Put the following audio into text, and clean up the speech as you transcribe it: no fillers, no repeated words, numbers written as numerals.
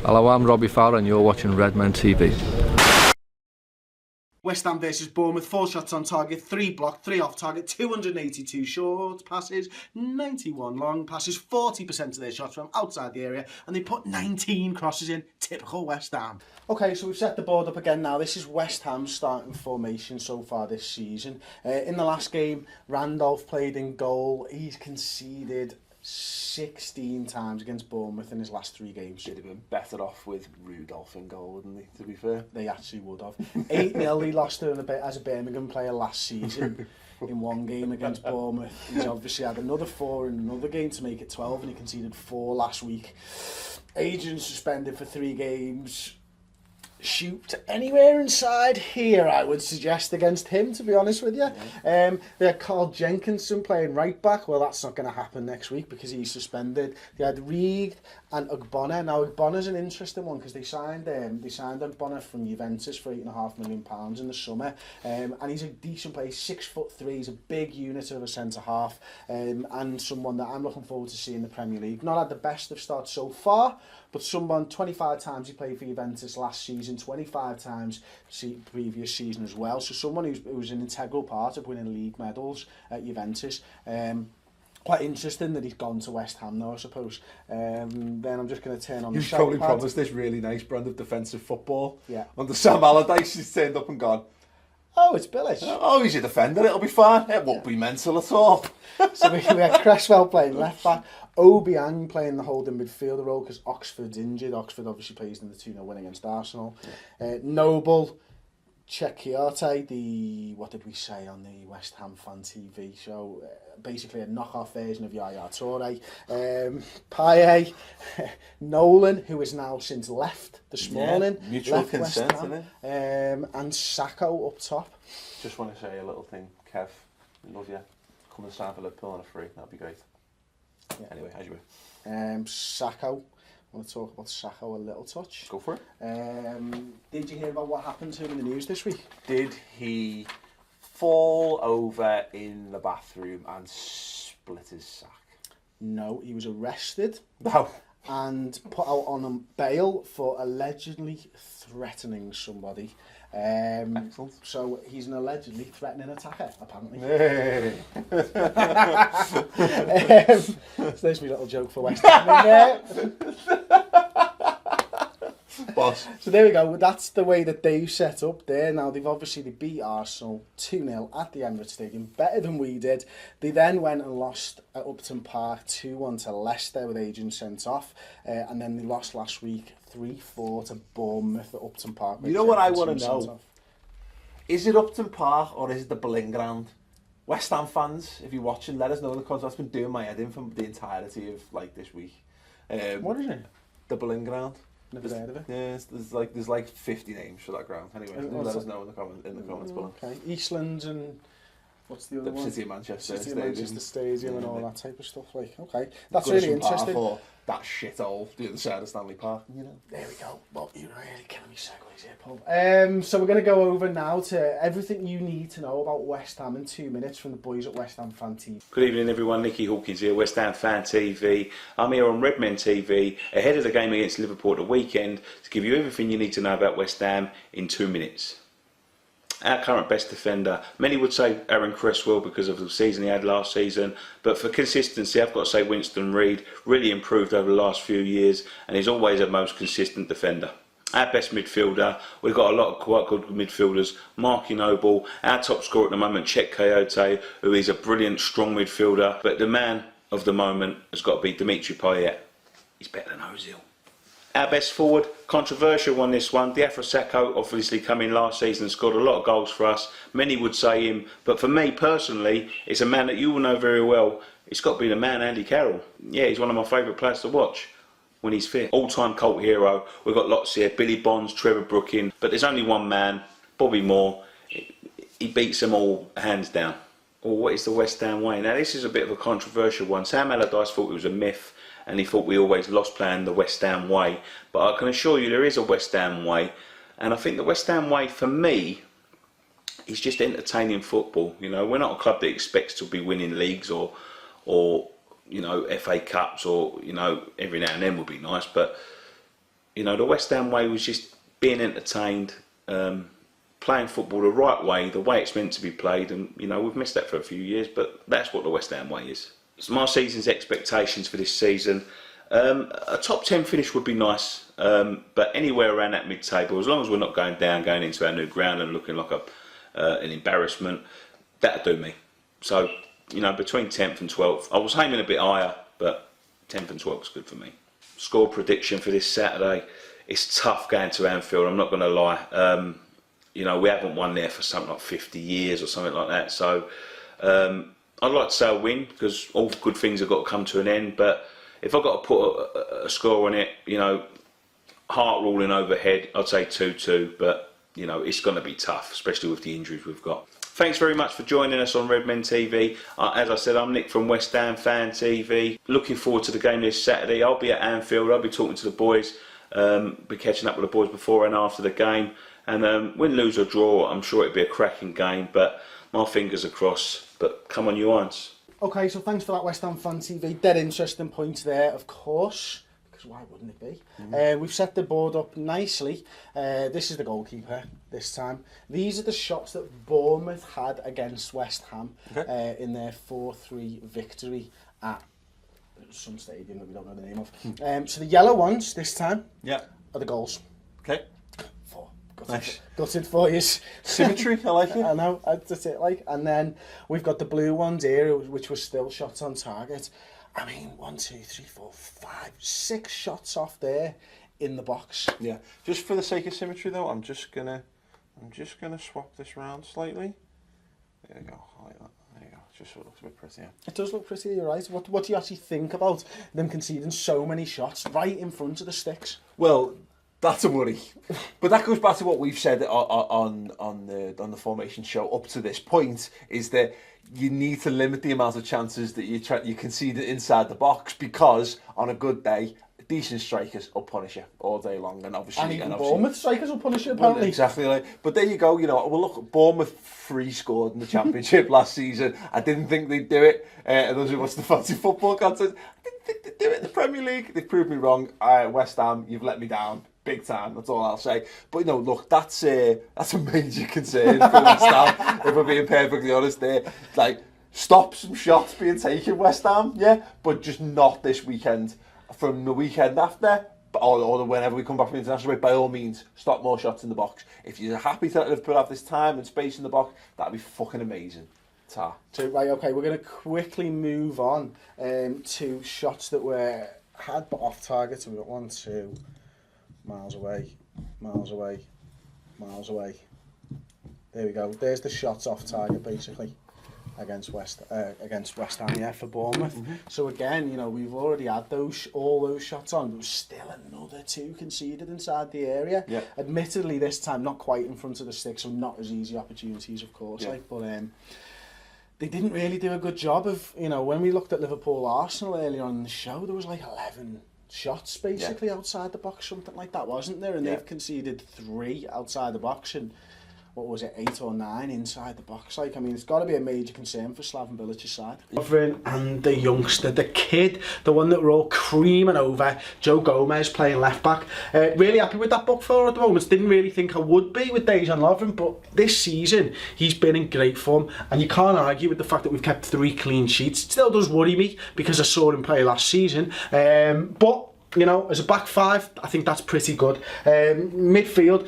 Hello, I'm Robbie Fowler and you're watching Redmen TV. West Ham versus Bournemouth, 4 shots on target, 3 blocked, 3 off target, 282 short passes, 91 long passes, 40% of their shots from outside the area, and they put 19 crosses in. Typical West Ham. Okay, so we've set the board up again now. This is West Ham's starting formation so far this season. In the last game, Randolph played in goal. He's conceded 16 times against Bournemouth in his last 3 games. Should have been better off with Rudolph in goal, wouldn't they, to be fair? They actually would have. 8-0 he lost to as a Birmingham player last season in 1 game against Bournemouth. He's obviously had another 4 in another game to make it 12, and he conceded 4 last week. Agent suspended for 3 games. Shoot anywhere inside here, I would suggest, against him, to be honest with you. Yeah. They had Carl Jenkinson playing right back. Well, that's not going to happen next week because he's suspended. They had Reed and Ogbonna. Now, Ogbonna's an interesting one because they signed Ogbonna from Juventus for £8.5 million in the summer. And he's a decent player. He's 6'3". He's a big unit of a centre-half and someone that I'm looking forward to seeing in the Premier League. Not had the best of starts so far, but someone 25 times he played for Juventus last season, 25 times previous season as well. So someone who was an integral part of winning league medals at Juventus. Quite interesting that he's gone to West Ham now, I suppose. Then I'm just going to turn on the shout probably pad. promised this really nice brand of defensive football. Yeah. Under Sam Allardyce, he's turned up and gone, oh, it's Billich. oh, he's a defender, it'll be fine. It won't be mental at all. So we had Cresswell playing left back, Obiang playing the holding midfielder role because Oxford's injured. Oxford obviously plays in the 2-0 win against Arsenal. Yeah. Noble, Chekiarte, what did we say on the West Ham Fan TV show? Basically a knockoff version of Yaya Toure. Payet, Nolan, who has now since left this morning. Mutual consent, isn't it? And Sacco up top. Just want to say a little thing, Kev. Love you. Come and sign for Liverpool on a free. That'd be great. Yeah. Anyway, as you were. Sacco. I want to talk about Sacco a little touch. Go for it. Did you hear about what happened to him in the news this week? Did he fall over in the bathroom and split his sack? No, he was arrested. No. And put out on bail for allegedly threatening somebody. Excellent. So he's an allegedly threatening attacker, apparently. Hey. So there's my little joke for West Ham. Boss. So there we go. That's the way that they've set up there. Now they beat Arsenal 2-0 at the Emirates Stadium, better than we did. They then went and lost at Upton Park 2-1 to Leicester with Agent sent off, and then they lost last week 3-4 to Bournemouth at Upton Park. You know what I want to know? Is it Upton Park or is it the Boleyn Ground? West Ham fans, if you're watching, let us know in the comments. That's been doing my head in for the entirety of this week. What is it? The Boleyn Ground. Never heard of it. Yeah, there's like 50 names for that ground. Anyway, let us know in the comments below. Okay, Eastlands and what's the other one? City of Manchester Stadium and all that type of stuff. Okay, that's really interesting. Or that shithole the other side of Stanley Park. There we go. Well, you're really killing me segues here, Paul. So we're going to go over now to everything you need to know about West Ham in 2 minutes from the boys at West Ham Fan TV. Good evening everyone, Nicky Hawkins here, West Ham Fan TV. I'm here on Redmen TV ahead of the game against Liverpool at the weekend to give you everything you need to know about West Ham in 2 minutes. Our current best defender, many would say Aaron Cresswell because of the season he had last season, but for consistency I've got to say Winston Reid really improved over the last few years and he's always our most consistent defender. Our best midfielder, we've got a lot of quite good midfielders. Marky Noble, our top scorer at the moment, Chet Coyote, who is a brilliant, strong midfielder. But the man of the moment has got to be Dimitri Payet. He's better than Ozil. Our best forward, controversial one this one. Diafra Sakho obviously come in last season and scored a lot of goals for us. Many would say him, but for me personally, it's a man that you will know very well. It's got to be the man, Andy Carroll. Yeah, he's one of my favourite players to watch when he's fit. All-time cult hero. We've got lots here. Billy Bonds, Trevor Brooking. But there's only one man, Bobby Moore. He beats them all hands down. Or what is the West Ham way? Now this is a bit of a controversial one. Sam Allardyce thought it was a myth and he thought we always lost playing the West Ham way. But I can assure you there is a West Ham way. And I think the West Ham way, for me, is just entertaining football. You know, we're not a club that expects to be winning leagues or you know, FA Cups or, you know, every now and then would be nice. But you know, the West Ham way was just being entertained, playing football the right way, the way it's meant to be played, and you know, we've missed that for a few years, but that's what the West Ham way is. So my season's expectations for this season, a top 10 finish would be nice, but anywhere around that mid-table, as long as we're not going down, going into our new ground and looking like an embarrassment, that'll do me. So, you know, between 10th and 12th, I was aiming a bit higher, but 10th and 12th is good for me. Score prediction for this Saturday, it's tough going to Anfield, I'm not going to lie. You know, we haven't won there for something like 50 years or something like that, so I'd like to say a win, because all good things have got to come to an end, but if I've got to put a score on it, you know, heart ruling overhead, I'd say 2-2, but, you know, it's going to be tough, especially with the injuries we've got. Thanks very much for joining us on Redmen TV. As I said, I'm Nick from West Ham Fan TV. Looking forward to the game this Saturday. I'll be at Anfield, I'll be talking to the boys, be catching up with the boys before and after the game, and win, lose or draw, I'm sure it'll be a cracking game, but my fingers are crossed. But come on, you Irons. Okay, so thanks for that, West Ham Fan TV. Dead interesting points there, of course, because why wouldn't it be? We've set the board up nicely. This is the goalkeeper this time. These are the shots that Bournemouth had against West Ham in their 4-3 victory at some stadium that we don't know the name of. So the yellow ones this time are the goals. Okay. Gutted for you. Symmetry, I like it. I know, that's it. Like, and then we've got the blue ones here, which were still shots on target. I mean, 1, 2, 3, 4, 5, 6 shots off there in the box. Yeah. Just for the sake of symmetry, though, I'm just gonna swap this round slightly. There you go. I like that. There you go. Just so it looks a bit prettier. It does look pretty, you're right. What do you actually think about them conceding so many shots right in front of the sticks? Well, that's a worry, but that goes back to what we've said on the formation show up to this point, is that you need to limit the amount of chances that you concede inside the box, because on a good day, decent strikers will punish you all day long, and obviously Bournemouth strikers will punish you apparently. Well, exactly, like, but there you go. You know, well, look, Bournemouth 3 scored in the Championship last season. I didn't think they'd do it. And those who watch the fancy football content, I didn't think they'd do it in the Premier League. They've proved me wrong. West Ham, you've let me down. Big time, that's all I'll say. But you know, look, that's a major concern for West Ham, if we're being perfectly honest there. Like, stop some shots being taken, West Ham, yeah, but just not this weekend. From the weekend after, or whenever we come back from the international break, by all means, stop more shots in the box. If you're happy to let Liverpool have this time and space in the box, that'd be fucking amazing. Ta. So, right, okay, we're going to quickly move on to shots that were had but off target. So we've got 1, 2... miles away. There we go. There's the shots off target basically against West Ham, yeah, for Bournemouth. So again, you know, we've already had all those shots on. There was still another 2 conceded inside the area. Yeah. Admittedly, this time not quite in front of the sticks, so not as easy opportunities, of course. Yeah. But they didn't really do a good job of, you know, when we looked at Liverpool Arsenal earlier on in the show, there was like 11 shots basically outside the box, something like that, wasn't there? And they've conceded 3 outside the box and what was it, 8 or 9 inside the box. Like, I mean, it's got to be a major concern for Slaven Bilic's side. And the youngster, the kid, the one that we're all creaming over, Joe Gomez playing left back. Really happy with that book for at the moment. Didn't really think I would be with Dejan Lovren, but this season he's been in great form, and you can't argue with the fact that we've kept 3 clean sheets. It still does worry me because I saw him play last season, but you know, as a back 5, I think that's pretty good. Midfield,